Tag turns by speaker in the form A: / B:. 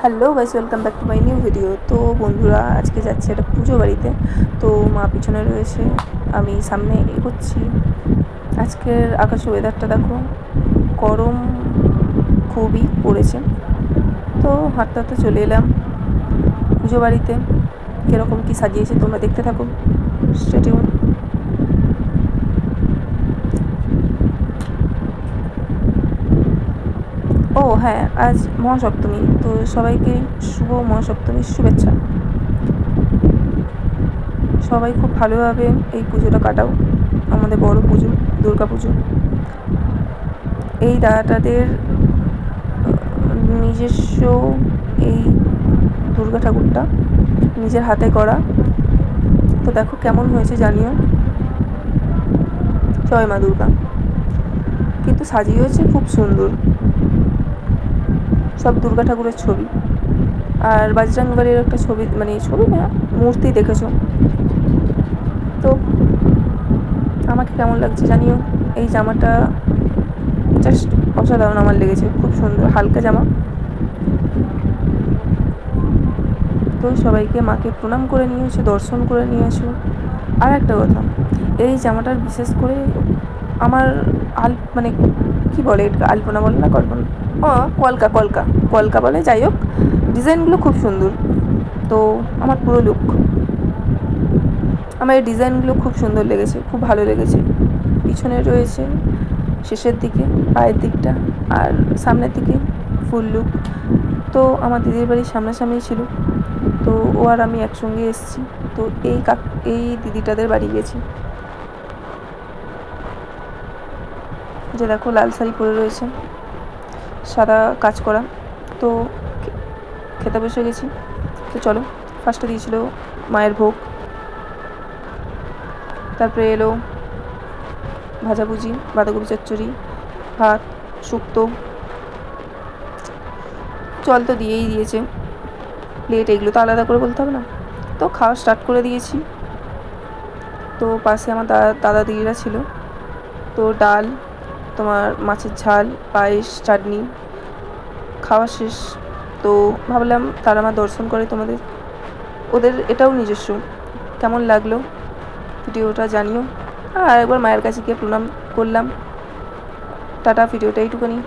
A: Hello guys, welcome back to my new video. তো বন্ধুরা, আজকে যাচ্ছে একটা পুজো বাড়িতে। তো মা পিছনে রয়েছে, আমি সামনে এগোচ্ছি। আজকের আকাশের ওয়েদারটা দেখো, গরম খুবই পড়েছে। তো হাঁটতে হাঁটতে চলে এলাম পুজো বাড়িতে। কীরকম কী সাজিয়েছে তোমরা দেখতে থাকো, স্টে টিউন। ও হ্যাঁ, আজ মহাসপ্তমী, তো সবাইকে শুভ মহাসপ্তমীর শুভেচ্ছা। সবাই খুব ভালোভাবে এই পুজোটা কাটাও, আমাদের বড় পুজো দুর্গা পুজো। এই দাদাটাদের নিজস্ব এই দুর্গা ঠাকুরটা নিজের হাতে করা। তো দেখো কেমন হয়েছে জানিও। জয় মা দুর্গা। কিন্তু সাজিয়েছে খুব সুন্দর, সব দুর্গা ঠাকুরের ছবি। আর বাজরংবলীর একটা ছবি, মানে ছবি না, মূর্তি দেখেছো তো। আমাকে কেমন লাগছে জানিও। এই জামাটা জাস্ট অসাধারণ আমার লেগেছে, খুব সুন্দর হালকা জামা। তো সবাইকে মাকে প্রণাম করে নিয়েছো, দর্শন করে নিয়েছো। আর একটা কথা, এই জামাটার বিশেষ করে আমার মানে কি বলে এটা, আলপনা বলে না, কল্পনা, কলকা কলকা কলকা বলে, যাই হোক, ডিজাইনগুলো খুব সুন্দর। তো আমার পুরো লুক, আমার এই ডিজাইনগুলো খুব সুন্দর লেগেছে, খুব ভালো লেগেছে। পিছনে রয়েছে শেষের দিকে পায়ের দিকটা, আর সামনের দিকে ফুল লুক। তো আমার দিদির বাড়ির সামনাসামনি ছিল, তো ও আর আমি একসঙ্গে এসেছি। তো এই দিদিটাদের বাড়ি গেছি। যে দেখো লাল শাড়ি পরে রয়েছে, সাদা কাজ করা। তো খেতে বসে গেছি। তো চলো, ফার্স্টে দিয়েছিল মায়ের ভোগ, তারপরে এলো ভাজাভুজি, বাঁধাকপি চচ্চড়ি, ভাত, শুক্তো, জল তো দিয়েই দিয়েছে, প্লেট, এগুলো তো আলাদা করে বলতে হবে না। তো খাওয়া স্টার্ট করে দিয়েছি। তো পাশে আমার দাদা দিদিরা ছিল। তো ডাল, তোমার মাছের ঝাল, পায়েস, চাটনি, খাওয়া শেষ। তো ভাবলাম তারা আমার দর্শন করে তোমাদের, ওদের এটাও নিজস্ব। কেমন লাগলো ভিডিওটা জানিও। আর একবার মায়ের কাছে গিয়ে প্রণাম করলাম। টাটা, ভিডিওটা এইটুকুনি।